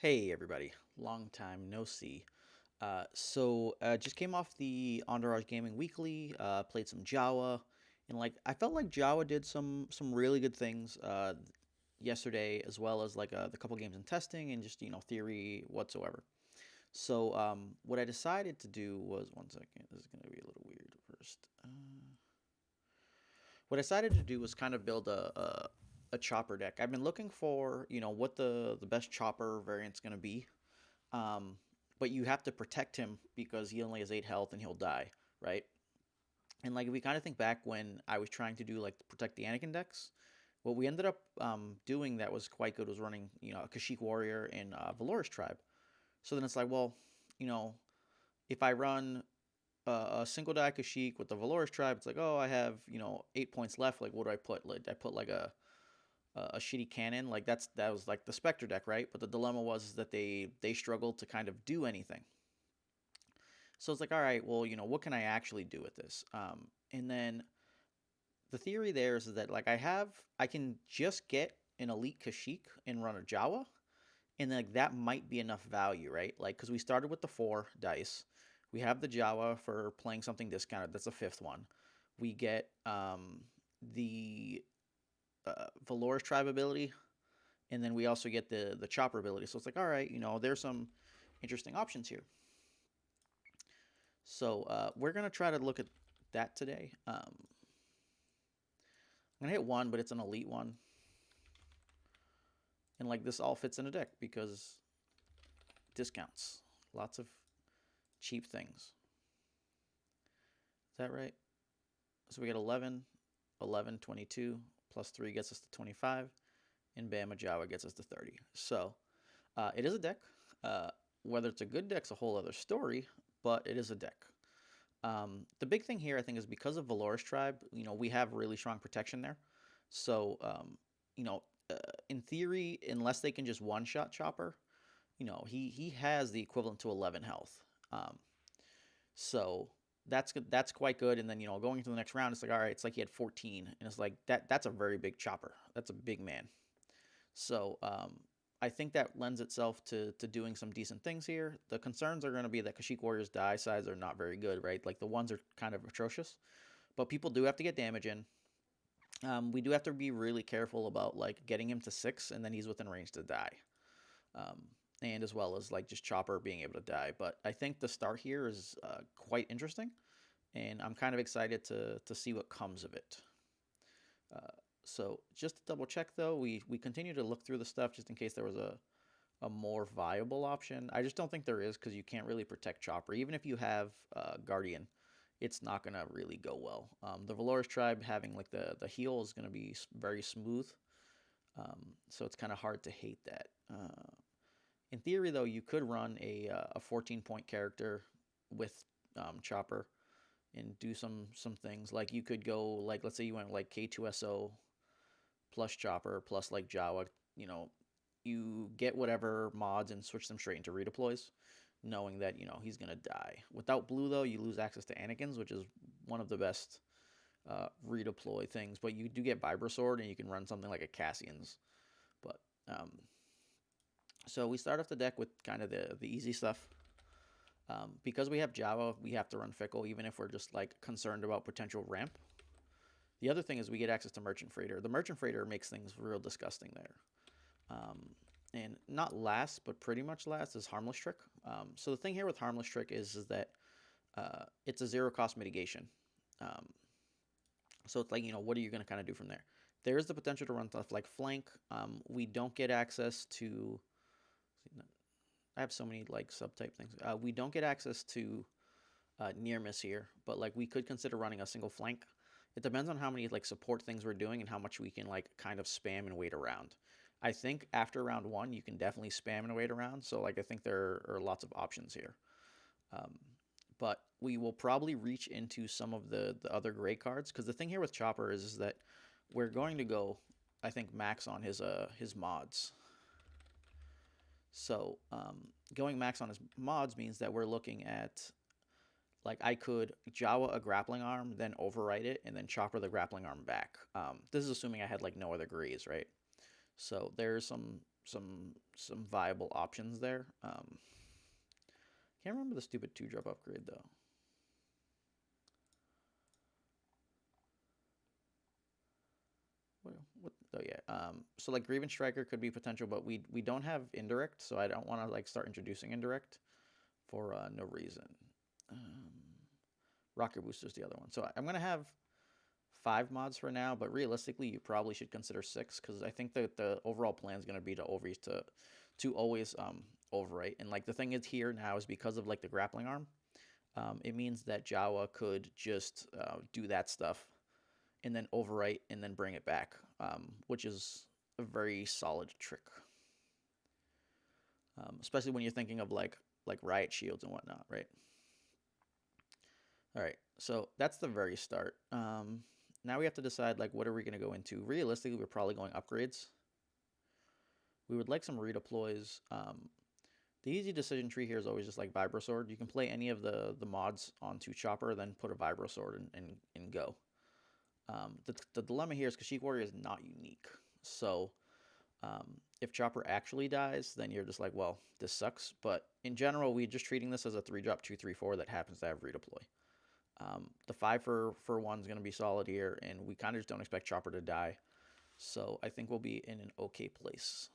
Hey everybody, long time no see. Just came off the Entourage Gaming Weekly, played some Jawa, and I felt like Jawa did some really good things yesterday, as well as the couple games in testing and just theory whatsoever. What I decided to do was, one second, this is gonna be a little weird first. What I decided to do was kind of build a chopper deck. I've been looking for what the best chopper variant's gonna be. Um, but you have to protect him because he only has 8 health and he'll die, right? And if we kind of think back when I was trying to do protect the Anakin decks, what we ended up doing that was quite good was running a Kashyyyk warrior and Valorous tribe. So then it's like, well, you know, if I run a single die Kashyyyk with the Valorous tribe, it's like, oh, I have 8 points left. Like, what do I put? Like, I put a shitty cannon. That was like the Spectre deck, right? But the dilemma was that they struggled to kind of do anything. So it's like, all right, well, what can I actually do with this? And then the theory there is that I can just get an elite Kashyyyk and run a Jawa, and then that might be enough value, right? Because we started with the 4 dice, we have the Jawa for playing something discounted. That's the fifth one. We get the Valor's tribe ability, and then we also get the chopper ability. So it's like, all right, there's some interesting options here. We're gonna try to look at that today. I'm gonna hit one, but it's an elite one, and this all fits in a deck because discounts, lots of cheap things. Is that right? So we get 11, 11, 22, plus 3 gets us to 25, and Bama Jawa gets us to 30. It is a deck. Uh, whether it's a good deck's a whole other story, but it is a deck. The big thing here, I think, is because of Valorous Tribe, we have really strong protection there. So, you know, uh, in theory, unless they can just one-shot Chopper, he has the equivalent to 11 health. Um, so that's good. That's quite good. And then going into the next round, it's like all right, it's like he had 14, and it's like that's a very big Chopper. That's a big man. So I think that lends itself to doing some decent things here. The concerns are going to be that Kashyyyk Warrior's die size are not very good, right? Like the ones are kind of atrocious, but people do have to get damage in. We do have to be really careful about getting him to 6, and then he's within range to die. Um, and as well as just Chopper being able to die. But I think the start here is quite interesting, and I'm kind of excited to see what comes of it. Uh, so just to double check though, we continue to look through the stuff just in case there was a more viable option. I just don't think there is because you can't really protect Chopper. Even if you have Guardian, it's not going to really go well. The Valorous tribe having the heal is going to be very smooth. So it's kind of hard to hate that. In theory, though, you could run a 14-point character with Chopper and do some things. Like you could go let's say you went K2SO plus Chopper plus Jawa. You know, you get whatever mods and switch them straight into redeploys, knowing that he's gonna die. Without blue though, you lose access to Anakin's, which is one of the best redeploy things. But you do get Vibrosword, and you can run something like a Cassian's. But so we start off the deck with kind of the easy stuff. Because we have Java, we have to run Fickle, even if we're just concerned about potential ramp. The other thing is we get access to Merchant Freighter. The Merchant Freighter makes things real disgusting there. And not last, but pretty much last is Harmless Trick. So the thing here with Harmless Trick is that it's a zero cost mitigation. Um, so it's what are you going to kind of do from there? There is the potential to run stuff like Flank. We don't get access to. I have so many subtype things. We don't get access to near miss here, but we could consider running a single flank. It depends on how many support things we're doing and how much we can kind of spam and wait around. I think after round 1 you can definitely spam and wait around. So I think there are lots of options here. Um, but we will probably reach into some of the other gray cards because the thing here with Chopper is that we're going to go, I think, max on his mods. So going max on his mods means that we're looking at I could Jawa a grappling arm, then overwrite it, and then Chopper the grappling arm back. This is assuming I had no other grays, right? So there's some some viable options there. Can't remember the stupid 2-drop upgrade though. What? Oh yeah. So like Grievance Striker could be potential, but we don't have indirect, so I don't want to like start introducing indirect for no reason. Rocket Booster is the other one. So I'm gonna have 5 mods for now, but realistically, you probably should consider 6 because I think that the overall plan is gonna be to always overwrite. And like the thing is here now is because of like the grappling arm, it means that Jawa could just do that stuff and then overwrite and then bring it back, which is a very solid trick. Especially when you're thinking of like riot shields and whatnot, right? All right, so that's the very start. Now we have to decide like what are we going to go into. Realistically, we're probably going upgrades. We would like some redeploys. The easy decision tree here is always just like Vibro Sword. You can play any of the mods onto Chopper, then put a Vibro Sword and go. The dilemma here is Kashyyyk Warrior is not unique. So if Chopper actually dies, then you're just like, well, this sucks. But in general, we're just treating this as a 3-drop 2/3/4 that happens to have redeploy. The 5 for 1 is going to be solid here, and we kind of just don't expect Chopper to die. So I think we'll be in an okay place.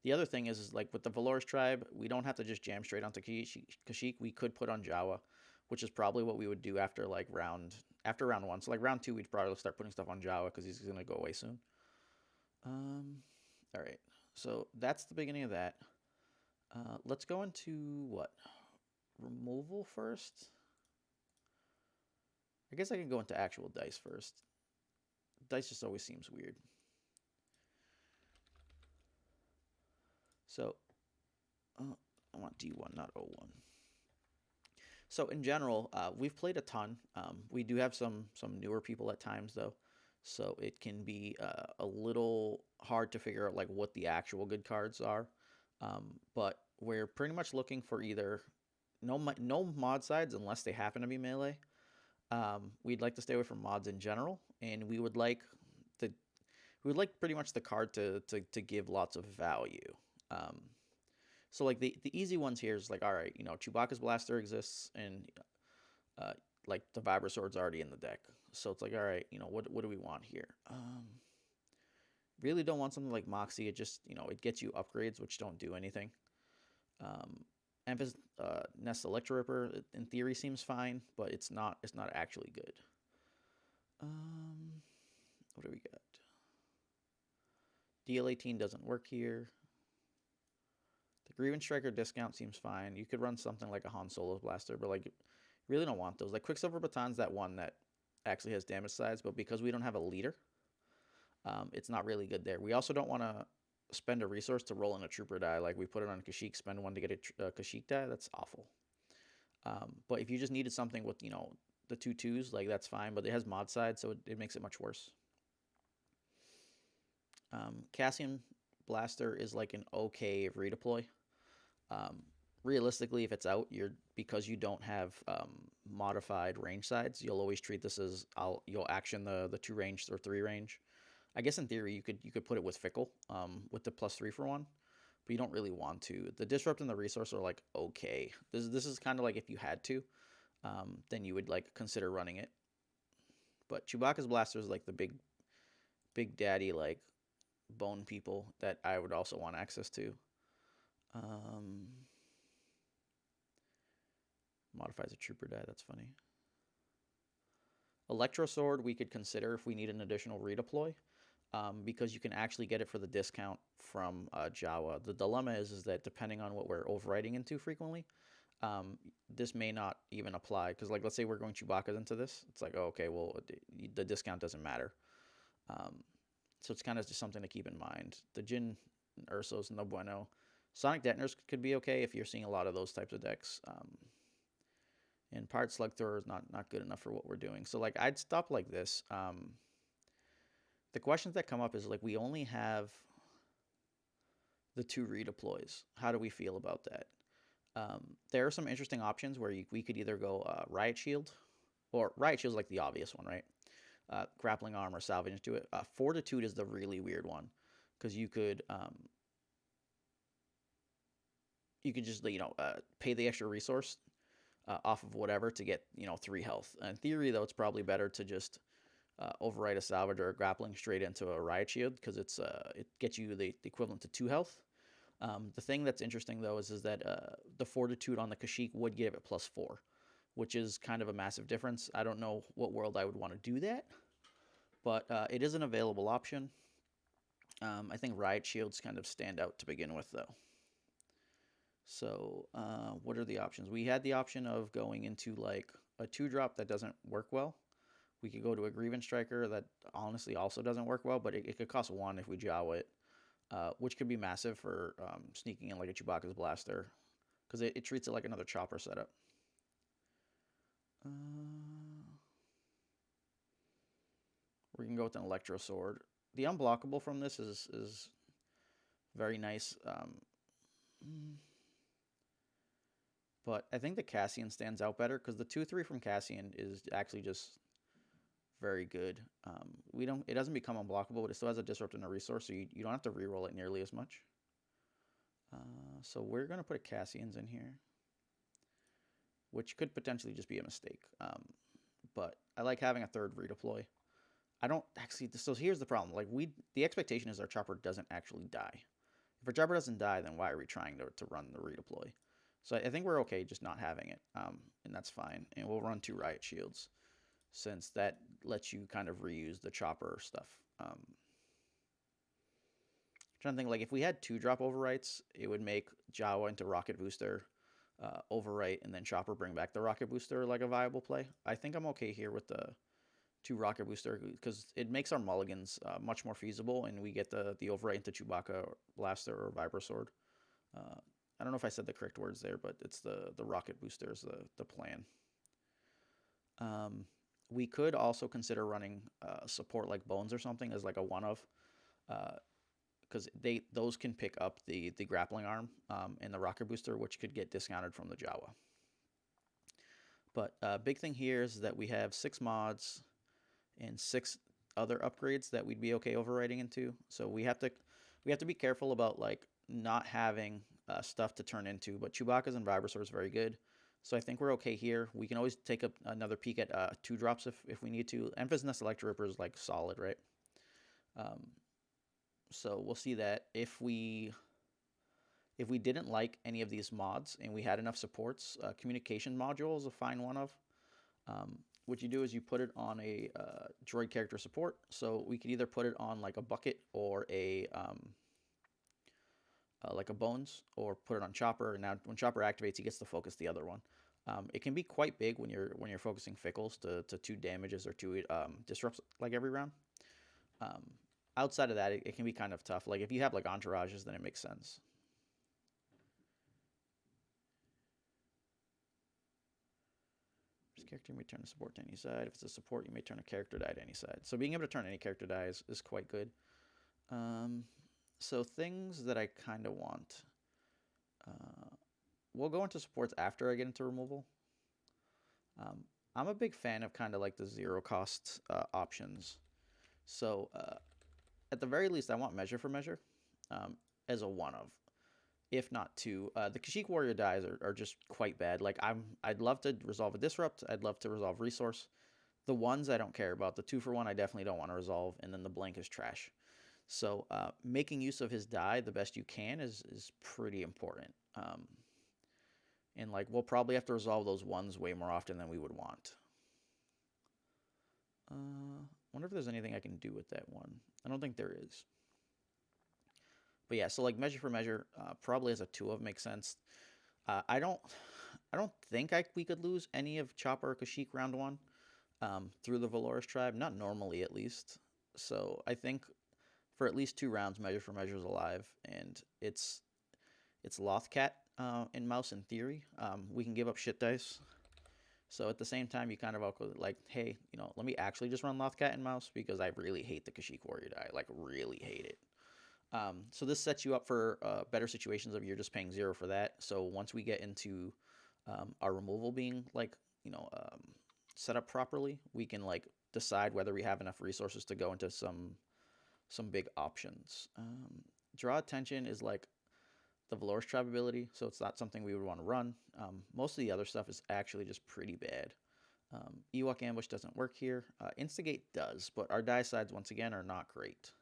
The other thing is like with the Valor's Tribe, we don't have to just jam straight onto Kashyyyk. We could put on Jawa, which is probably what we would do after like round 1. So like round 2, we'd probably start putting stuff on Jawa because he's gonna go away soon. All right, so that's the beginning of that. Let's go into what? Removal first. I guess I can go into actual dice first. Dice just always seems weird. So I want D1, not O1. So in general, we've played a ton. We do have some newer people at times though, so it can be a little hard to figure out like what the actual good cards are. But we're pretty much looking for either no mod sides unless they happen to be melee. We'd like to stay away from mods in general, and we would like pretty much the card to give lots of value. So like the easy ones here is like, all right, Chewbacca's Blaster exists, and like the Vibro Sword's already in the deck. So it's like, all right, what do we want here? Really don't want something like Moxie. It just, it gets you upgrades, which don't do anything. Emphas Nest Electro Ripper, in theory, seems fine, but it's not actually good. What do we got? DL18 doesn't work here. The Grievance Striker discount seems fine. You could run something like a Han Solo's Blaster, but like, really don't want those. Like Quicksilver Baton's that one that actually has damage sides, but because we don't have a leader, it's not really good there. We also don't want to spend a resource to roll in a trooper die. Like we put it on Kashyyyk, spend 1 to get a Kashyyyk die. That's awful. But if you just needed something with, the 2/2s, like that's fine, but it has mod side, so it makes it much worse. Cassian Blaster is like an okay redeploy. Realistically, if it's out, because you don't have modified range sides, you'll always treat this as you'll action the 2 range or 3 range. I guess in theory you could put it with Fickle, with the +3 for 1, but you don't really want to. The Disrupt and the Resource are like okay. This is kind of like if you had to, then you would like consider running it. But Chewbacca's Blaster is like the big daddy like bone people that I would also want access to. Modifies a trooper die. That's funny. Electro Sword we could consider if we need an additional redeploy. Because you can actually get it for the discount from Jawa. The dilemma is that depending on what we're overwriting into frequently, this may not even apply. Because like let's say we're going Chewbacca's into this, it's like, oh, okay, well the discount doesn't matter. So it's kind of just something to keep in mind. The Jin Ursos, no bueno. Sonic Detonators could be okay if you're seeing a lot of those types of decks. And Pirate Slug Thrower is not good enough for what we're doing. So like I'd stop like this. The questions that come up is like we only have the 2 redeploys. How do we feel about that? There are some interesting options where we could either go Riot Shield, or Riot Shield's like the obvious one, right? Grappling Arm or Salvage into it. Fortitude is the really weird one. because you could just pay the extra resource off of whatever to get 3 health. In theory, though, it's probably better to just overwrite a salvage or a grappling straight into a riot shield because it gets you the equivalent to 2 health. The thing that's interesting though is that the fortitude on the Kashyyyk would give it +4, which is kind of a massive difference. I don't know what world I would want to do that, but it is an available option. I think riot shields kind of stand out to begin with though. So what are the options? We had the option of going into like a 2-drop that doesn't work well. We could go to a Grievance Striker that honestly also doesn't work well, but it could cost 1 if we Jawa it, which could be massive for sneaking in like a Chewbacca's Blaster, because it treats it like another chopper setup. We can go with an Electro Sword. The unblockable from this is very nice. But I think the Cassian stands out better because the 2-3 from Cassian is actually just very good. It doesn't become unblockable, but it still has a disrupt and a resource, so you don't have to reroll it nearly as much. So we're gonna put a Cassian's in here, which could potentially just be a mistake. But I like having a 3rd redeploy. I don't actually. So here's the problem: like the expectation is our chopper doesn't actually die. If our chopper doesn't die, then why are we trying to run the redeploy? So I think we're okay just not having it, and that's fine. And we'll run 2 riot shields, since that lets you kind of reuse the chopper stuff. Trying to think, like if we had 2-drop overwrites, it would make Jawa into rocket booster, overwrite, and then chopper bring back the rocket booster like a viable play. I think I'm okay here with the 2 rocket booster because it makes our mulligans much more feasible, and we get the overwrite into Chewbacca Blaster or Vibra Sword. I don't know if I said the correct words there, but it's the rocket booster is the plan. We could also consider running support like Bones or something as like a one-of, because those can pick up the grappling arm and the rocket booster, which could get discounted from the Jawa. But big thing here is that we have 6 mods and 6 other upgrades that we'd be okay overwriting into. So we have to be careful about like not having stuff to turn into. But Chewbacca's and Vibrasor is very good. So I think we're okay here. We can always take another peek at 2-drops if we need to. Emphas Nest Electro Ripper is like solid, right? So we'll see that. If we didn't like any of these mods and we had enough supports, communication module is a fine one of. What you do is you put it on a droid character support. So we could either put it on like a bucket or like a Bones, or put it on Chopper. And now when Chopper activates, he gets to focus the other one. It can be quite big when you're focusing Fickles to 2 damages or 2 disrupts like every round. Outside of that, it can be kind of tough. Like if you have like entourages, then it makes sense. This character may turn a support to any side. If it's a support, you may turn a character die to any side. So being able to turn any character die is quite good. So things that I kind of want. We'll go into supports after I get into removal. I'm a big fan of kind of like the 0 cost options. So at the very least, I want Measure for Measure as a one-of, if not 2. The Kashyyyk Warrior dies are just quite bad. Like I'd love to resolve a Disrupt. I'd love to resolve Resource. The ones I don't care about. The 2-for-1 I definitely don't want to resolve, and then the blank is trash. So making use of his die the best you can is pretty important. And like we'll probably have to resolve those ones way more often than we would want. Wonder if there's anything I can do with that one. I don't think there is. But yeah, so like Measure for Measure probably as a 2-of makes sense. I don't think we could lose any of Chopper or Kashyyyk round 1 through the Valoris tribe, not normally at least. So I think for at least 2 rounds, Measure for Measure is alive, and it's Lothcat in Mouse in theory. We can give up shit dice. So at the same time, you kind of like, hey, let me actually just run Lothcat and Mouse because I really hate the Kashyyyk Warrior die, like really hate it. So this sets you up for better situations of you're just paying 0 for that. So once we get into our removal being like, set up properly, we can like decide whether we have enough resources to go into some some big options. Draw Attention is like the Valor's Trap ability, so it's not something we would want to run. Most of the other stuff is actually just pretty bad. Ewok Ambush doesn't work here. Instigate does, but our die sides, once again, are not great.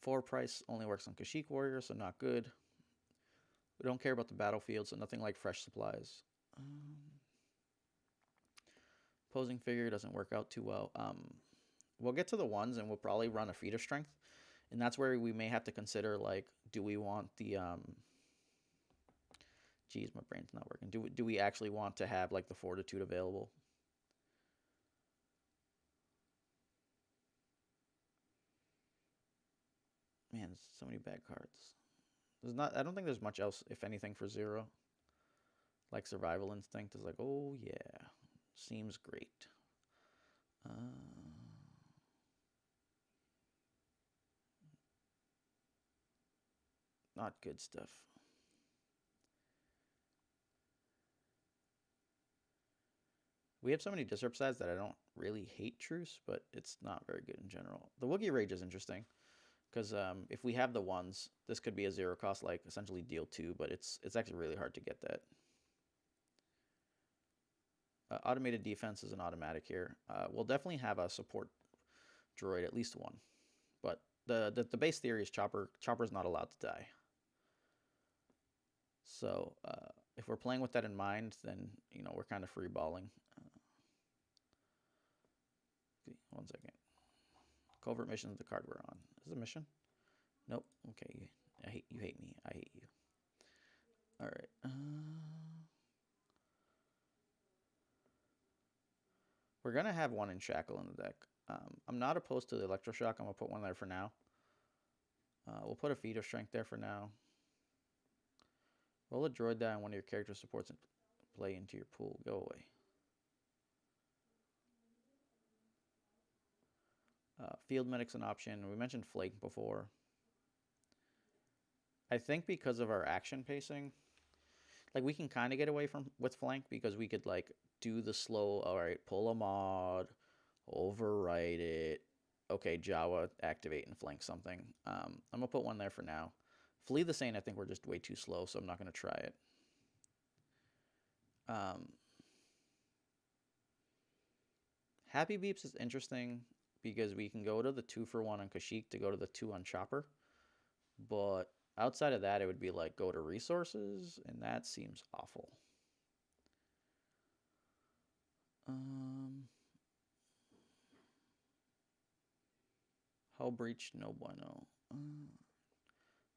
4 price only works on Kashyyyk Warrior, so not good. We don't care about the battlefield, so nothing like fresh supplies. Opposing figure doesn't work out too well. We'll get to the ones, and we'll probably run a feat of strength. And that's where we may have to consider, like, do we want the, geez, my brain's not working. Do we actually want to have, like, the fortitude available? Man, so many bad cards. I don't think there's much else, if anything, for 0. Like, Survival Instinct is like, oh, yeah, seems great. Not good stuff. We have so many disrupt sides that I don't really hate Truce, but it's not very good in general. The Wookiee Rage is interesting, because if we have the ones, this could be a 0 cost, like essentially deal 2, but it's actually really hard to get that. Automated Defense is an automatic here. We'll definitely have a support droid, at least one. But the base theory is Chopper's not allowed to die. So if we're playing with that in mind, then, you know, we're kind of free balling. One second. Covert mission is the card we're on. Is it a mission? Nope. Okay. You hate me. I hate you. All right. We're gonna have one in Shackle in the deck. I'm not opposed to the Electroshock. I'm gonna put one there for now. We'll put a Feat of Strength there for now. Roll a droid die on one of your character supports and play into your pool. Go away. Field Medic's an option. We mentioned Flank before. I think because of our action pacing, like, we can kind of get away with Flank, because we could, like, do the slow, all right, pull a mod, overwrite it. Okay, Jawa, activate and flank something. I'm going to put one there for now. Flee the Saint, I think we're just way too slow, so I'm not going to try it. Happy Beeps is interesting, because we can go to the 2-for-1 on Kashyyyk to go to the 2 on Chopper. But outside of that, it would be like go to resources, and that seems awful. Hull Breach, no bueno.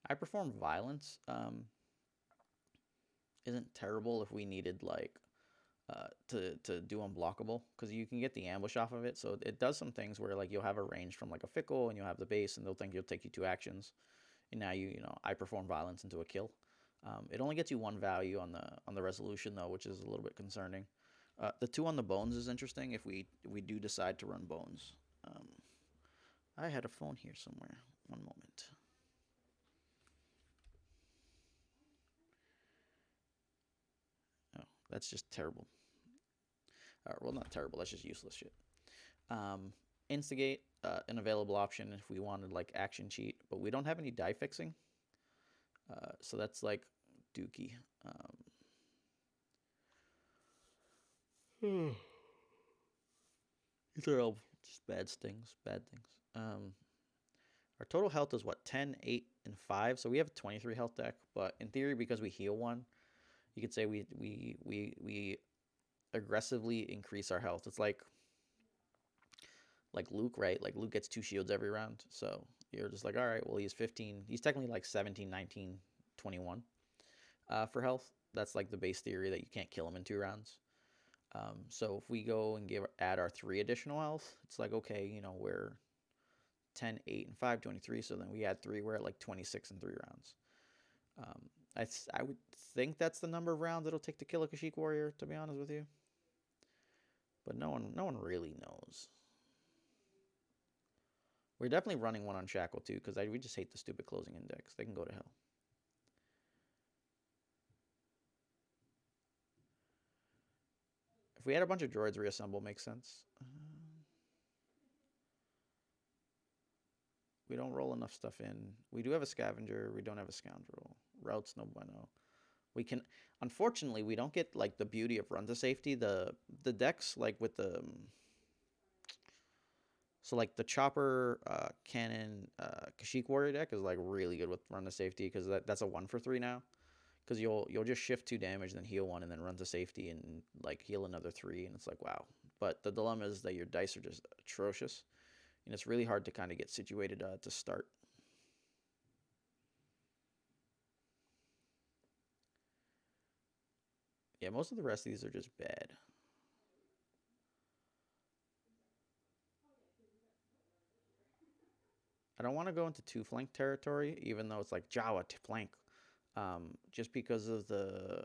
I Perform Violence isn't terrible if we needed, like, to do unblockable, because you can get the ambush off of it. So it does some things where, like, you'll have a range from, like, a Fickle, and you'll have the base, and they'll think you'll take you 2 actions. And now you know, I Perform Violence into a kill. It only gets you 1 value on the resolution, though, which is a little bit concerning. The 2 on the bones is interesting if we do decide to run bones. I had a phone here somewhere. One moment. Oh, that's just terrible. Well, not terrible. That's just useless shit. Instigate, an available option if we wanted, like, action cheat, but we don't have any die fixing. So that's, like, dookie. These are all just bad things. Our total health is what, 10, 8, and 5. So we have a 23 health deck, but in theory, because we heal 1, you could say we aggressively increase our health. It's like Luke, right? Like, Luke gets 2 shields every round. So you're just like, all right, well, he's 15. He's technically like 17, 19, 21 for health. That's like the base theory, that you can't kill him in 2 rounds. So if we go and add our 3 additional health, it's like, okay, you know, we're 10, 8, and 5, 23. So then we add 3, we're at like 26 in 3 rounds. I would think that's the number of rounds it'll take to kill a Kashyyyk Warrior, to be honest with you. But no one really knows. We're definitely running one on Shackle too, because we just hate the stupid closing index. They can go to hell. If we had a bunch of droids reassemble, makes sense. We don't roll enough stuff in. We do have a scavenger. We don't have a scoundrel. Routes no bueno. We can, unfortunately, we don't get like the beauty of run to safety. The decks like with the so like the chopper, cannon, Kashyyyk warrior deck is like really good with run to safety because that's a 1 for 3 now. Because you'll just shift 2 damage, then heal 1, and then run to safety and like heal another 3, and it's like wow. But the dilemma is that your dice are just atrocious, and it's really hard to kind of get situated to start. Yeah, most of the rest of these are just bad. I don't want to go into 2 flank territory, even though it's like Jawa to flank, just because of the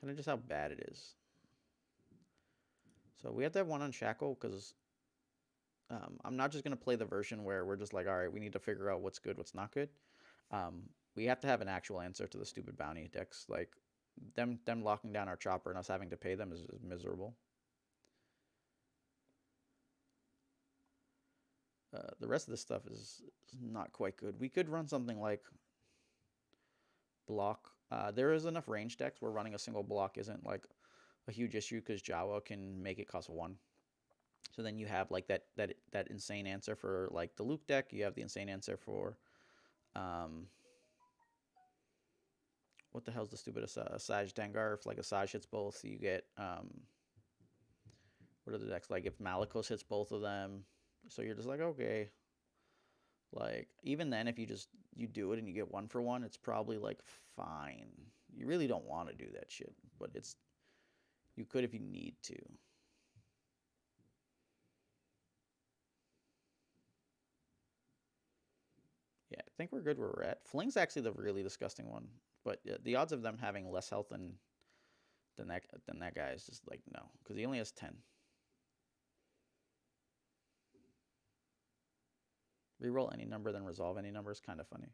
kind of just how bad it is. So we have to have 1 unshackle because I'm not just going to play the version where we're just like, all right, we need to figure out what's good, what's not good. We have to have an actual answer to the stupid bounty decks. Like them locking down our chopper and us having to pay them is miserable. The rest of this stuff is not quite good. We could run something like block. There is enough range decks where running a single block isn't like a huge issue because Jawa can make it cost 1. So then you have like that insane answer for like the Luke deck. You have the insane answer for what the hell's the stupidest Asajj Dengar? If like Asajj hits both, you get what are the decks like? If Malikos hits both of them, so you're just like okay. Like even then, if you do it and you get 1 for 1, it's probably like fine. You really don't want to do that shit, but you could if you need to. Yeah, I think we're good where we're at. Fling's actually the really disgusting one, but the odds of them having less health than that guy is just like no, because he only has 10. Reroll any number, then resolve any number is kind of funny.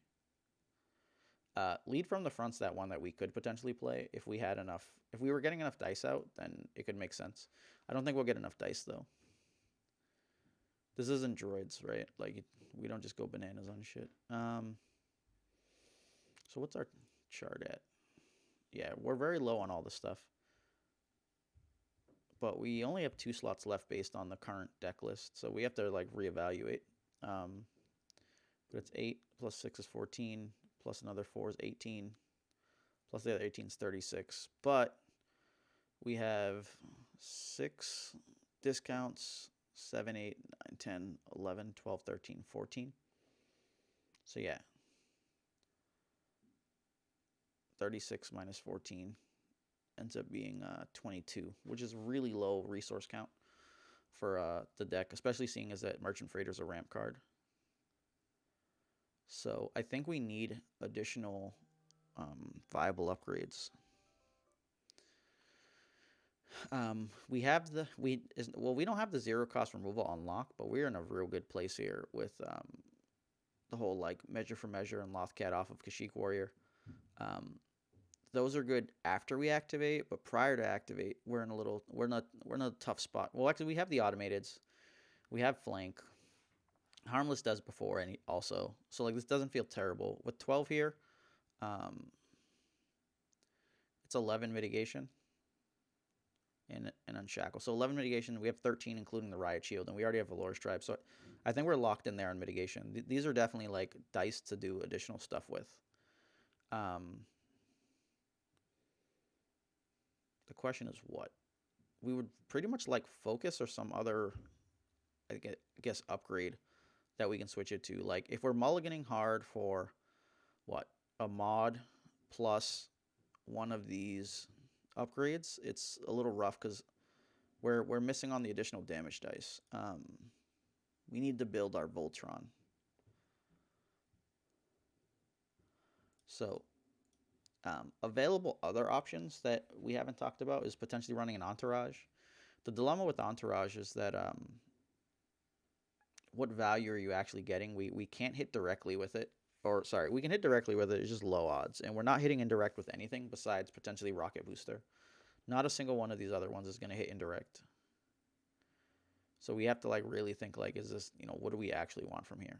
Lead from the front's that one that we could potentially play if we had enough. If we were getting enough dice out, then it could make sense. I don't think we'll get enough dice though. This isn't droids, right? Like we don't just go bananas on shit. So what's our chart at? Yeah, we're very low on all this stuff. But we only have 2 slots left based on the current deck list, so we have to like reevaluate. But it's 8 plus 6 is 14, plus another 4 is 18, plus the other 18 is 36. But we have 6 discounts, 7, 8, 9, 10, 11, 12, 13, 14. So yeah, 36 minus 14 ends up being 22, which is really low resource count for the deck, especially seeing as that Merchant Freighter is a ramp card. So I think we need additional viable upgrades. We don't have the 0 cost removal unlocked, but we're in a real good place here with the whole like measure for measure and Lothcat off of Kashyyyk Warrior. Those are good after we activate, but prior to activate, we're in a tough spot. Well, actually, we have the automateds, we have flank. Harmless does before, and also so like this doesn't feel terrible with 12 here. It's 11 mitigation and unshackle. So 11 mitigation. We have 13 including the riot shield, and we already have Valor's tribe. So I think we're locked in there on mitigation. These are definitely like dice to do additional stuff with. The question is what? We would pretty much like focus or some other, I guess, upgrade that we can switch it to. Like if we're mulliganing hard for what? A mod plus one of these upgrades, it's a little rough because we're missing on the additional damage dice. We need to build our Voltron. So available other options that we haven't talked about is potentially running an Entourage. The dilemma with Entourage is that what value are you actually getting? We can't hit directly with it. Or, sorry, we can hit directly with it. It's just low odds. And we're not hitting indirect with anything besides potentially Rocket Booster. Not a single one of these other ones is going to hit indirect. So we have to, like, really think, like, is this, what do we actually want from here?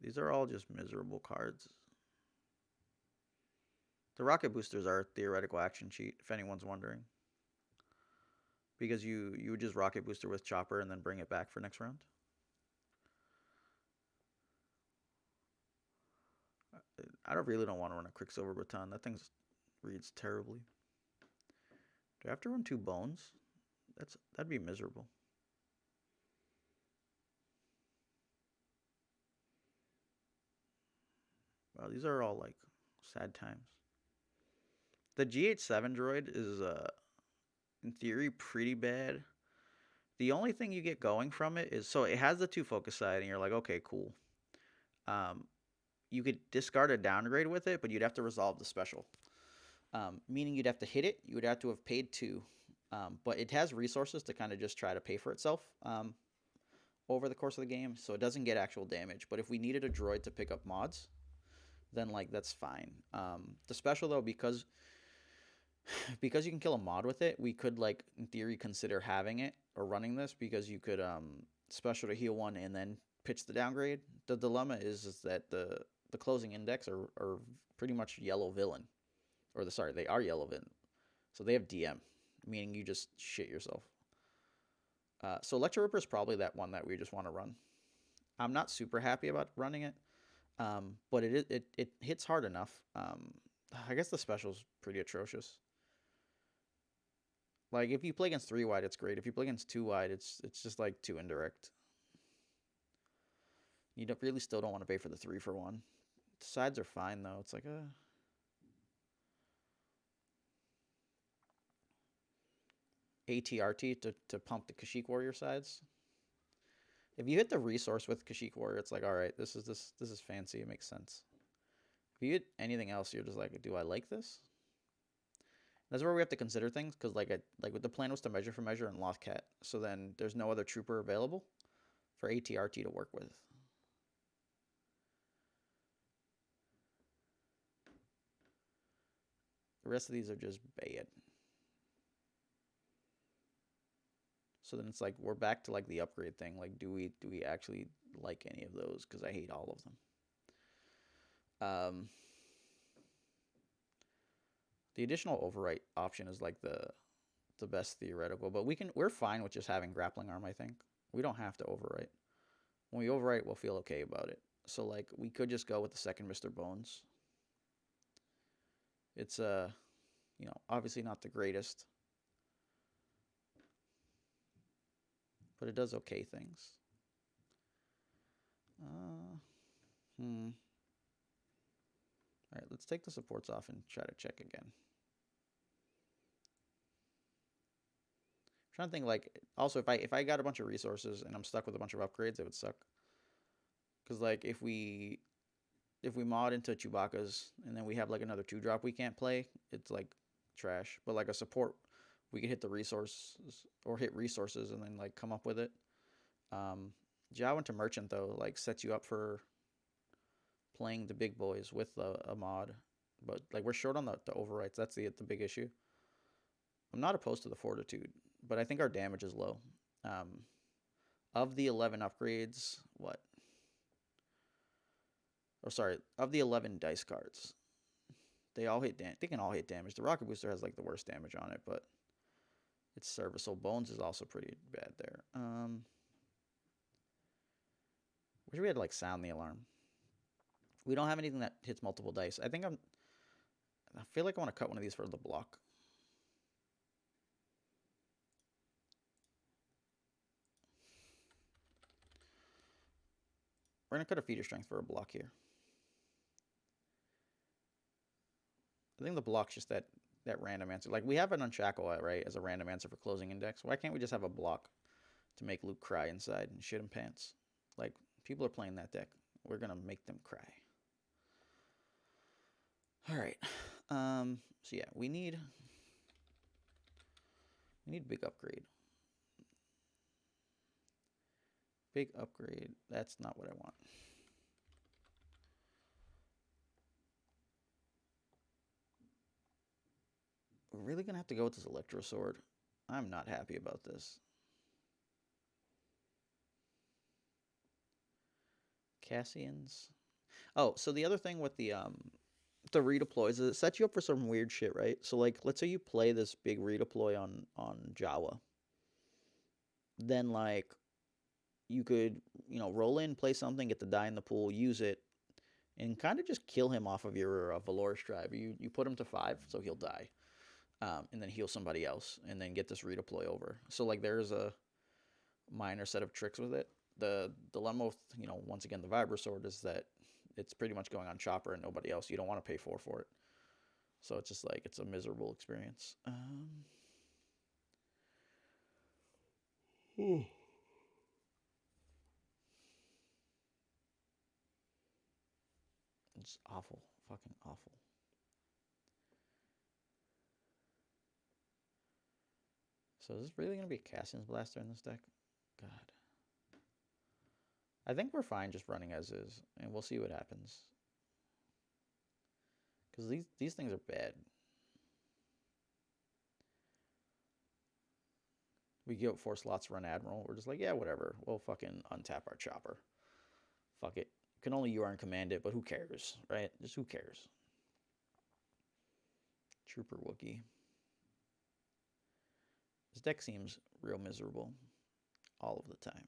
These are all just miserable cards. The rocket boosters are a theoretical action cheat, if anyone's wondering. Because you would just rocket booster with chopper and then bring it back for next round. I really don't want to run a Quicksilver Baton. That thing reads terribly. Do I have to run 2 bones? That'd be miserable. Wow, these are all like sad times. The GH7 droid is in theory pretty bad. The only thing you get going from it is, so it has the 2 focus side and you're like, okay, cool. You could discard a downgrade with it, but you'd have to resolve the special. Meaning you'd have to hit it. You would have to have paid 2. But it has resources to kind of just try to pay for itself over the course of the game, so it doesn't get actual damage. But if we needed a droid to pick up mods, then like that's fine. The special though, because you can kill a mod with it, we could like in theory consider having it or running this, because you could special to heal 1 and then pitch the downgrade. The dilemma is that the closing index are pretty much yellow villain, or they are yellow villain, so they have DM, meaning you just shit yourself. So Electro Ripper is probably that one that we just want to run. I'm not super happy about running it, but it hits hard enough. I guess the special's pretty atrocious. Like if you play against 3 wide, it's great. If you play against 2 wide, it's just like too indirect. You really still don't want to pay for the 3 for 1. The sides are fine though. It's like a ATRT to pump the Kashyyyk Warrior sides. If you hit the resource with Kashyyyk Warrior, it's like, all right, this is fancy. It makes sense. If you hit anything else, you're just like, do I like this? That's where we have to consider things, because like with the plan was to measure for measure and lost cat, so then there's no other trooper available for ATRT to work with. The rest of these are just bad. So then it's like we're back to like the upgrade thing. Like, do we actually like any of those? Because I hate all of them. The additional overwrite option is like the best theoretical, but we're fine with just having grappling arm. I think we don't have to overwrite. When we overwrite, we'll feel okay about it. So like we could just go with the second Mr. Bones. It's obviously not the greatest, but it does okay things. All right, let's take the supports off and try to check again. I'm trying to think, like, also if I got a bunch of resources and I'm stuck with a bunch of upgrades, it would suck. Because like if we mod into Chewbacca's and then we have like another 2-drop we can't play, it's like trash. But like a support, we could hit the resources or hit resources and then like come up with it. Jawa into Merchant though, like sets you up for playing the big boys with a mod, but like we're short on the overwrites. That's the big issue. I'm not opposed to the Fortitude, but I think our damage is low. Of the 11 upgrades, of the 11 dice cards, they all hit they can all hit damage. The Rocket Booster has like the worst damage on it, but it's serviceable. Bones is also pretty bad there. Wish we had like sound the alarm. We don't have anything that hits multiple dice. I feel like I want to cut one of these for the block. We're going to cut a feeder strength for a block here. I think the block's just that random answer. Like, we have an Unshackle, right, as a random answer for closing index. Why can't we just have a block to make Luke cry inside and shit him pants? Like, people are playing that deck. We're going to make them cry. All right. So, yeah, we need big upgrade. Big upgrade. That's not what I want. We're really going to have to go with this Electro Sword. I'm not happy about this. Cassian's. Oh, so the other thing with the redeploys is it sets you up for some weird shit, right? So like let's say you play this big redeploy on Jawa. Then like you could, roll in, play something, get the die in the pool, use it, and kind of just kill him off of your Valorous tribe. You put him to 5, so he'll die, and then heal somebody else, and then get this redeploy over. So like there's a minor set of tricks with it. The dilemma with once again the Vibra Sword is that it's pretty much going on Chopper and nobody else. You don't want to pay 4 for it, so it's just like it's a miserable experience. It's awful, fucking awful. So is this really gonna be a Cassian's Blaster in this deck? God. I think we're fine just running as is, and we'll see what happens. Because these things are bad. We get 4 slots to run Admiral. We're just like, yeah, whatever. We'll fucking untap our Chopper. Fuck it. Can only UR and command it, but who cares, right? Just who cares? Trooper Wookie. This deck seems real miserable all of the time.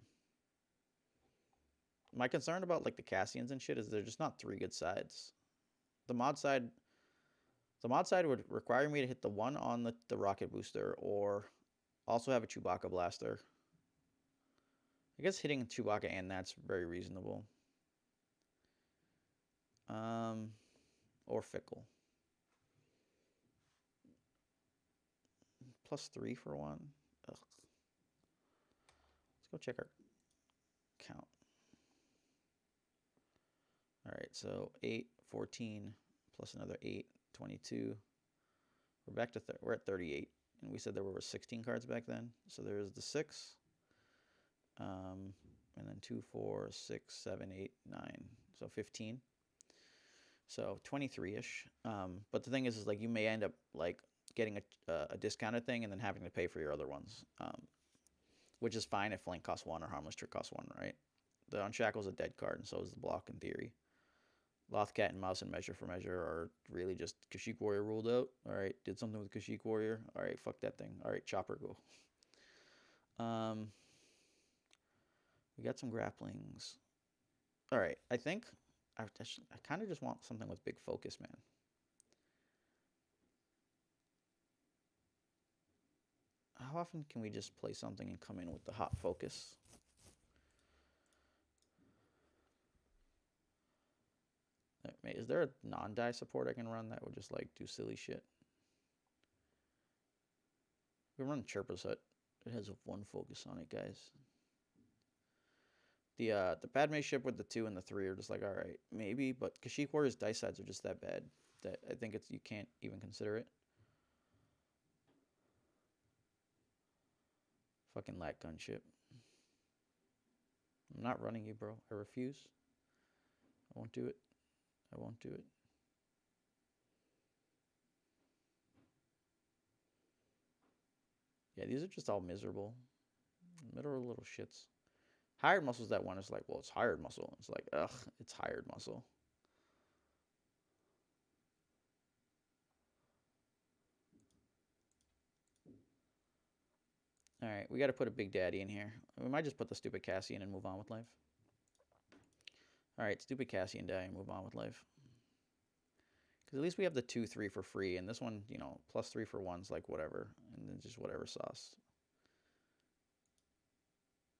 My concern about like the Cassians and shit is they're just not 3 good sides. The mod side would require me to hit the 1 on the rocket booster or also have a Chewbacca blaster. I guess hitting Chewbacca and that's very reasonable. Or Fickle. +3 for 1. Ugh. Let's go check our count. All right, so 8, 14, plus another 8, 22. We're back to we're at 38, and we said there were 16 cards back then. So there's the 6, and then 2, 4, 6, 7, 8, 9. So 15. So 23-ish. But the thing is like you may end up like getting a discounted thing and then having to pay for your other ones, which is fine if Flank costs 1 or Harmless Trick costs 1, right? The Unshackle's a dead card, and so is the block in theory. Lothcat and Mouse and Measure for Measure are really just Kashyyyk Warrior ruled out. All right, did something with Kashyyyk Warrior. All right, fuck that thing. All right, Chopper go. We got some grapplings. All right, I think I kind of just want something with big focus, man. How often can we just play something and come in with the hot focus? Is there a non-die support I can run that would just like do silly shit? We run Chirpa's Hut. It has 1 focus on it, guys. The Padme ship with the 2 and the 3 are just like, all right, maybe, but Kashyyyk Warrior's dice sides are just that bad that I think you can't even consider it. Fucking lat gun ship. I'm not running you, bro. I refuse. I won't do it. I won't do it. Yeah, these are just all miserable. Middle little shits. Hired muscle's that one. It's like, well, it's hired muscle. It's like, ugh, it's hired muscle. All right, we got to put a Big Daddy in here. We might just put the stupid Cassian and move on with life. All right, stupid Cassian die and move on with life. Because at least we have the 2, 3 for free. And this one, +3 for 1's like whatever. And then just whatever sauce.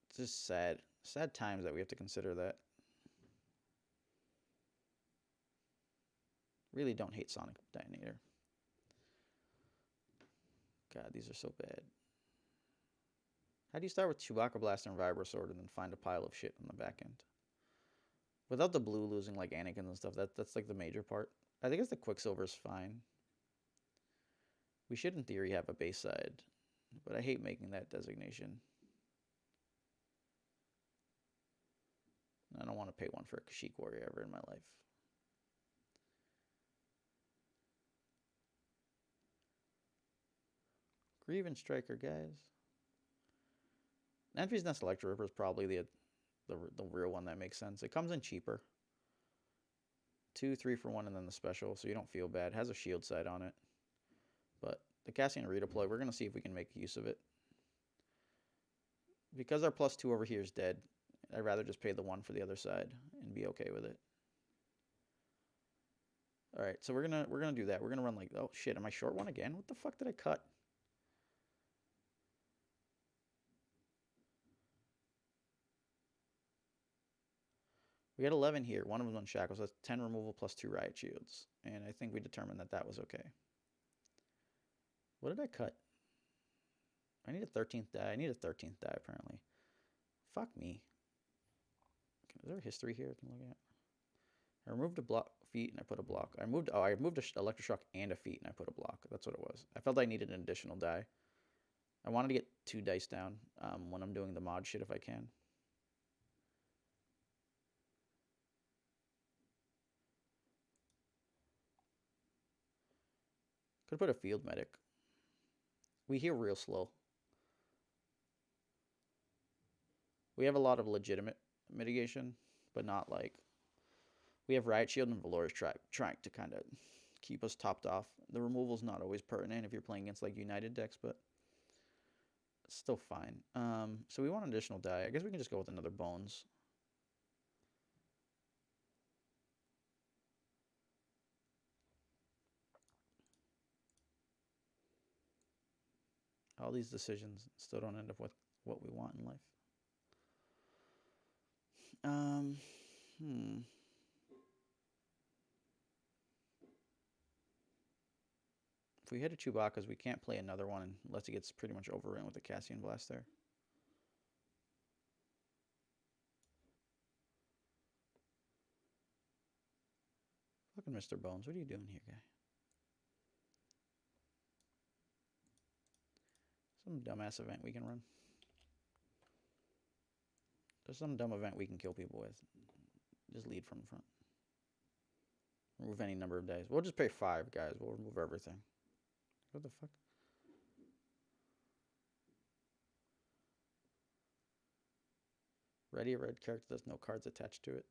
It's just sad. Sad times that we have to consider that. Really don't hate Sonic Detonator. God, these are so bad. How do you start with Chewbacca Blaster and Vibra Sword and then find a pile of shit on the back end? Without the blue losing like Anakin and stuff, that's like the major part. I think it's the Quicksilver's fine. We should in theory have a base side, but I hate making that designation. I don't want to pay 1 for a Kashyyyk Warrior ever in my life. Grievance Striker, guys. Entry's Nest Electro Ripper is probably the real one that makes sense. It comes in cheaper. 2, 3 for 1, and then the special, so you don't feel bad. It has a shield side on it. But the Cassian redeploy, we're going to see if we can make use of it. Because our +2 over here is dead, I'd rather just pay the 1 for the other side and be okay with it. All right, so we're gonna do that. We're gonna run like, oh shit, am I short one again? What the fuck did I cut? We had 11 here. One of them on shackles. That's 10 removal plus 2 riot shields, and I think we determined that that was okay. What did I cut? I need a 13th die. I need a 13th die apparently. Fuck me. Is there a history here I can look at? I removed a block feat and I put a block. I moved an electroshock and a feat and I put a block. That's what it was. I felt I needed an additional die. I wanted to get 2 dice down when I'm doing the mod shit if I can. Could put a field medic. We heal real slow. We have a lot of legitimate mitigation, but not like... We have Riot Shield and Valor's trying to kind of keep us topped off. The removal's not always pertinent if you're playing against like United decks, but it's still fine. So we want an additional die. I guess we can just go with another Bones. All these decisions still don't end up with what we want in life. If we hit a Chewbacca's, we can't play another one unless it gets pretty much overrun with the Cassian Blast there. Fucking Mr. Bones, what are you doing here, guy? Some dumbass event we can run. There's some dumb event we can kill people with. Just lead from the front. Remove any number of dice. We'll just pay 5, guys. We'll remove everything. What the fuck? Ready a red character that's no cards attached to it.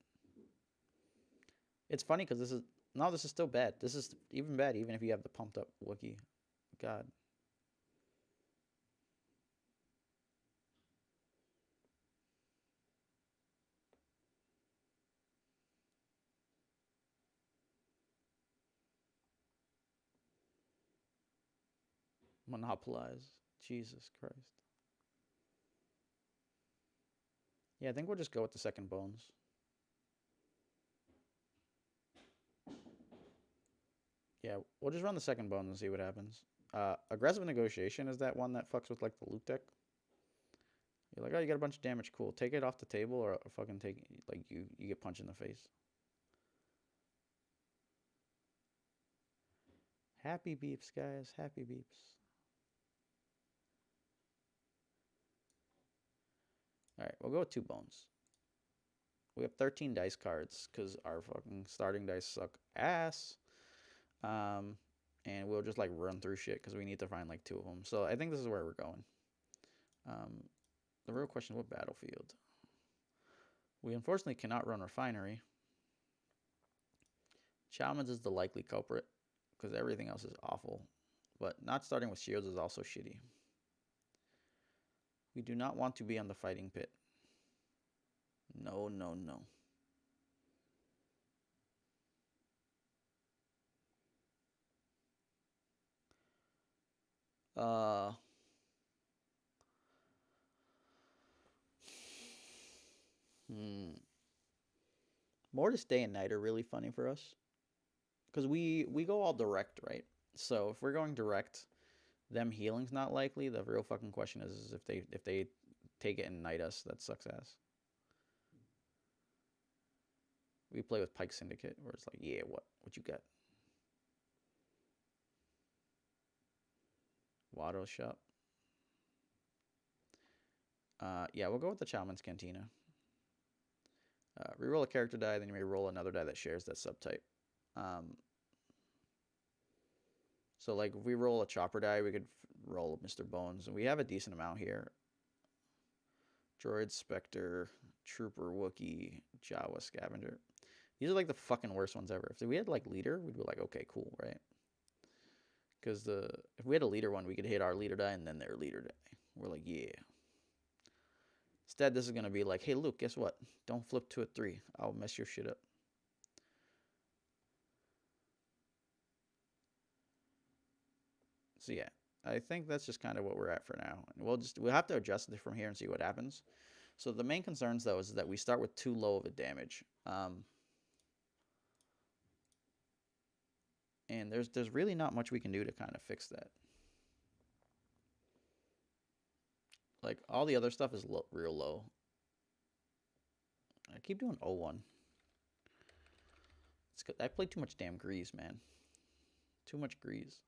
It's funny because this is... No, this is still bad. This is even bad even if you have the pumped up Wookiee. God. Monopolize. Jesus Christ. Yeah, I think we'll just go with the second Bones. Yeah, we'll just run the second Bones and see what happens. Aggressive Negotiation is that one that fucks with like the loot deck. You're like, oh, you got a bunch of damage. Cool. Take it off the table or fucking take... Like, you get punched in the face. Happy beeps, guys. Happy beeps. Alright, we'll go with 2 Bones. We have 13 dice cards because our fucking starting dice suck ass. And we'll just like run through shit because we need to find like 2 of them. So I think this is where we're going. The real question, what battlefield? We unfortunately cannot run Refinery. Chalmers is the likely culprit because everything else is awful. But not starting with shields is also shitty. We do not want to be on the fighting pit. No, no, no. Mortis Day and Night are really funny for us. Because we go all direct, right? So if we're going direct, them healing's not likely. The real fucking question is if they take it and knight us, that sucks ass. We play with Pike Syndicate, where it's like, yeah, what you got? Watto Shop. Yeah, we'll go with the Chalmers Cantina. Reroll a character die, then you may roll another die that shares that subtype. So, like, if we roll a Chopper die, we could roll Mr. Bones. And we have a decent amount here. Droid, Spectre, Trooper, Wookiee, Jawa, Scavenger. These are like the fucking worst ones ever. If we had like leader, we'd be like, okay, cool, right? Because if we had a leader one, we could hit our leader die and then their leader die. We're like, yeah. Instead, this is gonna be like, hey, Luke, guess what? Don't flip to a 3. I'll mess your shit up. So yeah, I think that's just kind of what we're at for now. And we'll have to adjust it from here and see what happens. So the main concerns though is that we start with too low of a damage. And there's really not much we can do to kind of fix that. Like all the other stuff is real low. I keep doing 0-1. I played too much damn grease, man. Too much grease.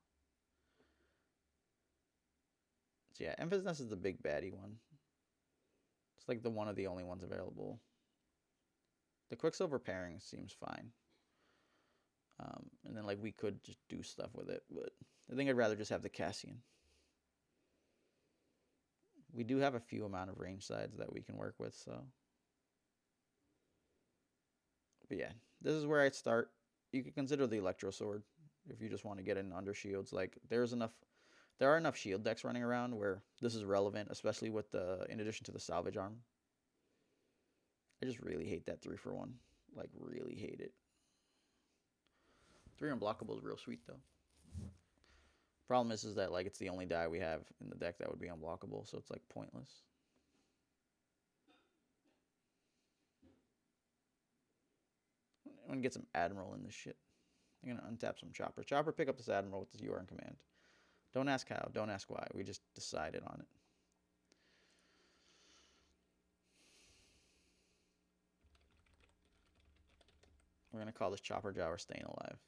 So yeah, Emphasis is the big baddie one. It's like the one of the only ones available. The Quicksilver pairing seems fine. And then like we could just do stuff with it, but I think I'd rather just have the Cassian. We do have a few amount of range sides that we can work with, so. But yeah, this is where I'd start. You could consider the Electro Sword if you just want to get in under shields. Like there are enough shield decks running around where this is relevant, especially with in addition to the salvage arm. I just really hate that 3-for-1. Like really hate it. 3 unblockable is real sweet though. Problem is that like it's the only die we have in the deck that would be unblockable, so it's like pointless. I'm gonna get some Admiral in this shit. I'm gonna untap some Chopper. Chopper, pick up this Admiral with this you are in command. Don't ask how, don't ask why. We just decided on it. We're gonna call this Chopper Jawa staying alive.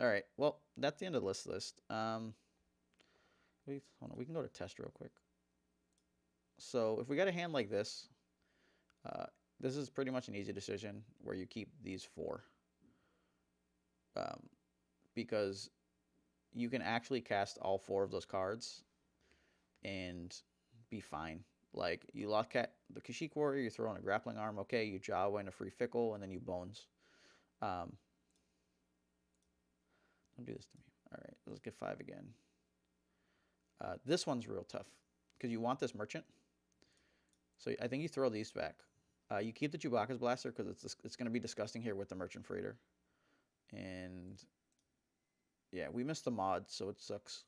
Alright, well, that's the end of the list. Hold on, we can go to test real quick. So if we got a hand like this, this is pretty much an easy decision where you keep these 4. Because you can actually cast all 4 of those cards and be fine. Like, you lock at the Kashyyyk Warrior, you throw in a grappling arm, okay, you Jawa in a free Fickle, and then you Bones. Don't do this to me. Alright, let's get 5 again. This one's real tough, because you want this Merchant. So I think you throw these back. You keep the Chewbacca's Blaster, because it's going to be disgusting here with the Merchant Freighter. And yeah, we missed the mod, so it sucks.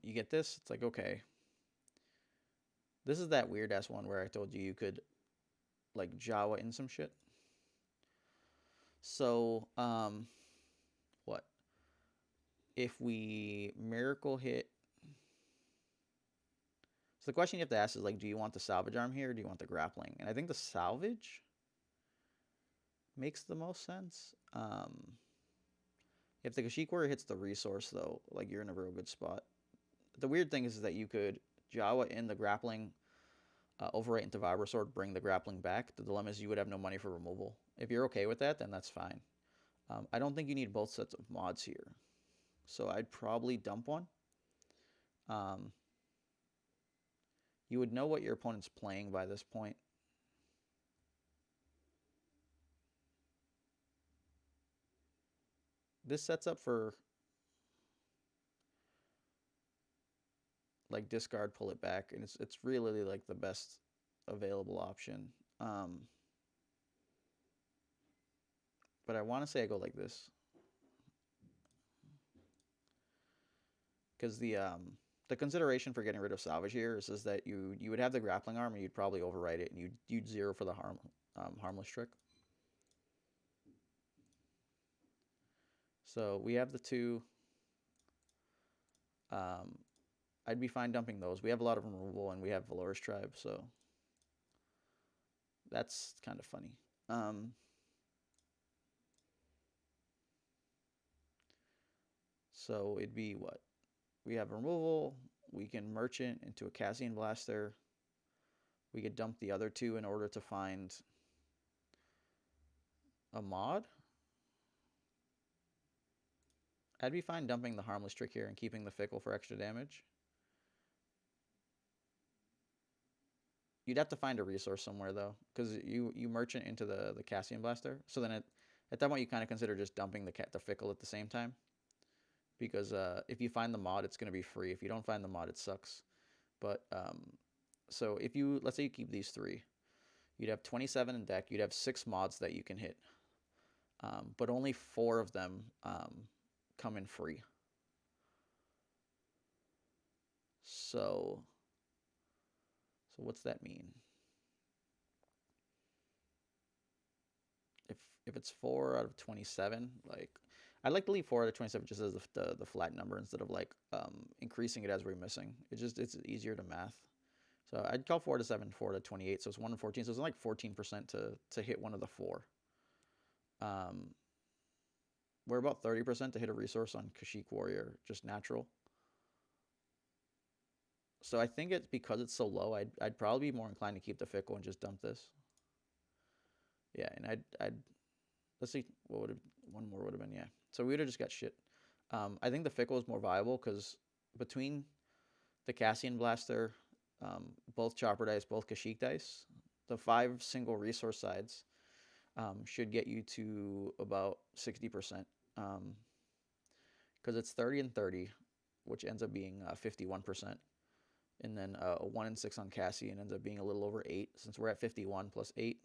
You get this, it's like, okay. This is that weird ass one where I told you could like Jawa in some shit. So, what? If we miracle hit. So the question you have to ask is like, do you want the salvage arm here or do you want the grappling? And I think the salvage makes the most sense. If the Kashyyyk Warrior hits the resource, though, like you're in a real good spot. The weird thing is that you could Jawa in the grappling, overwrite into Vibrosword, bring the grappling back. The dilemma is you would have no money for removal. If you're okay with that, then that's fine. I don't think you need both sets of mods here. So I'd probably dump one. You would know what your opponent's playing by this point. This sets up for like discard, pull it back, and it's really like the best available option. But I want to say I go like this, because the consideration for getting rid of salvage here is that you would have the grappling arm and you'd probably overwrite it and you'd 0 for the harmless trick. So we have the 2. I'd be fine dumping those. We have a lot of removal and we have Valoris Tribe, so that's kind of funny. So it'd be what? We have removal. We can Merchant into a Cassian Blaster. We could dump the other 2 in order to find a mod. I'd be fine dumping the harmless trick here and keeping the Fickle for extra damage. You'd have to find a resource somewhere though, because you merchant into the Cassian Blaster. So then at that point you kind of consider just dumping the Fickle at the same time, because if you find the mod, it's gonna be free. If you don't find the mod, it sucks. But so if you, let's say you keep these three, you'd have 27 in deck. You'd have 6 mods that you can hit, but only 4 of them come in free. So what's that mean? If it's 4 out of 27, like I'd like to leave 4 out of 27 just as the flat number instead of like increasing it as we're missing. It's easier to math. So I'd call 4 to 7, 4 to 28. So it's 1 in 14. So it's like 14% to hit one of the 4. We're about 30% to hit a resource on Kashyyyk Warrior, just natural. So I think it's because it's so low, I'd probably be more inclined to keep the Fickle and just dump this. Yeah, and I'd let's see, what would have, one more would have been, yeah. So we would have just got shit. I think the Fickle is more viable because between the Cassian Blaster, both Chopper Dice, both Kashyyyk Dice, the 5 single resource sides should get you to about 60%. Because it's 30 and 30, which ends up being 51%. And then a 1 and 6 on Cassian ends up being a little over 8. Since we're at 51 plus 8,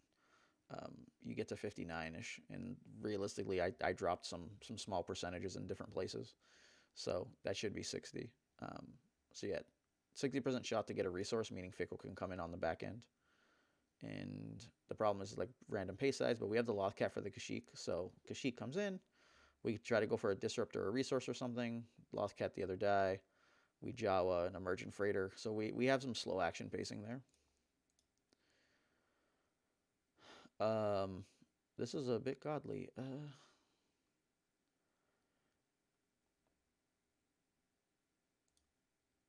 you get to 59-ish. And realistically, I dropped some small percentages in different places. So that should be 60. So yeah, 60% shot to get a resource, meaning Fickle can come in on the back end. And the problem is like random pace size, but we have the Lothcat for the Kashyyyk. So Kashyyyk comes in. We try to go for a Disrupt or a resource or something. Lothcat the other die. We Jawa an Emergent Freighter. So we have some slow action pacing there. This is a bit godly.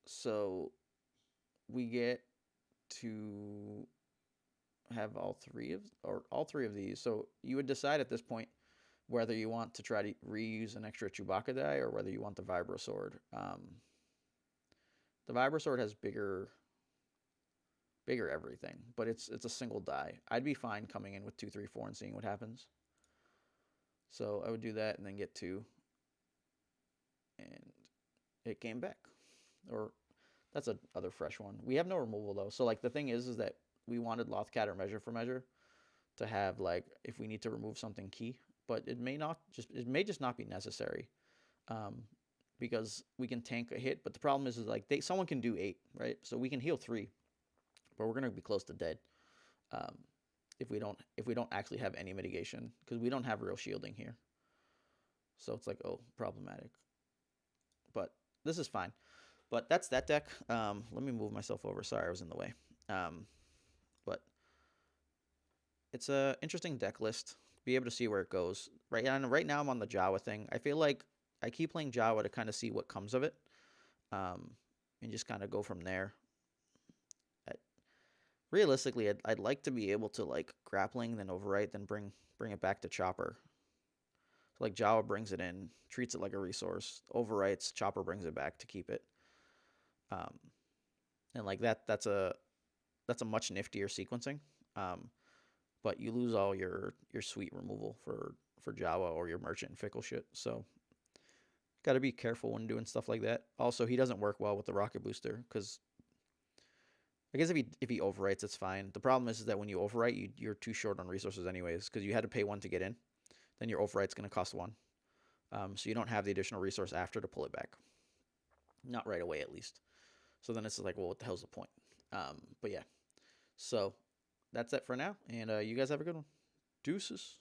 So we get to have all three of these. So you would decide at this point whether you want to try to reuse an extra Chewbacca die or whether you want the Vibro Sword. The Vibro Sword has bigger everything, but it's a single die. I'd be fine coming in with 2, 3, 4 and seeing what happens. So I would do that and then get 2, and it came back. Or that's a other fresh one. We have no removal though. So like the thing is that we wanted Lothcat or Measure for Measure to have like if we need to remove something key, but it may just not be necessary. Because we can tank a hit, but the problem is like someone can do 8, right? So we can heal 3, but we're gonna be close to dead if we don't actually have any mitigation, because we don't have real shielding here. So it's like, oh, problematic. But this is fine. But that's that deck. Let me move myself over. Sorry, I was in the way. But it's a interesting deck list. Be able to see where it goes. Right now I'm on the Jawa thing. I feel like I keep playing Jawa to kind of see what comes of it, and just kind of go from there. Realistically, I'd like to be able to like grappling, then overwrite, then bring it back to Chopper. So like Jawa brings it in, treats it like a resource, overwrites, Chopper brings it back to keep it. And like that's a much niftier sequencing. But you lose all your sweet removal for Jawa or your merchant and Fickle shit. So got to be careful when doing stuff like that. Also, he doesn't work well with the rocket booster because I guess if he overwrites, it's fine. The problem is that when you overwrite, you're too short on resources anyways because you had to pay 1 to get in. Then your overwrite's going to cost 1. So you don't have the additional resource after to pull it back. Not right away, at least. So then it's like, well, what the hell's the point? But yeah. So that's it for now. And you guys have a good one. Deuces.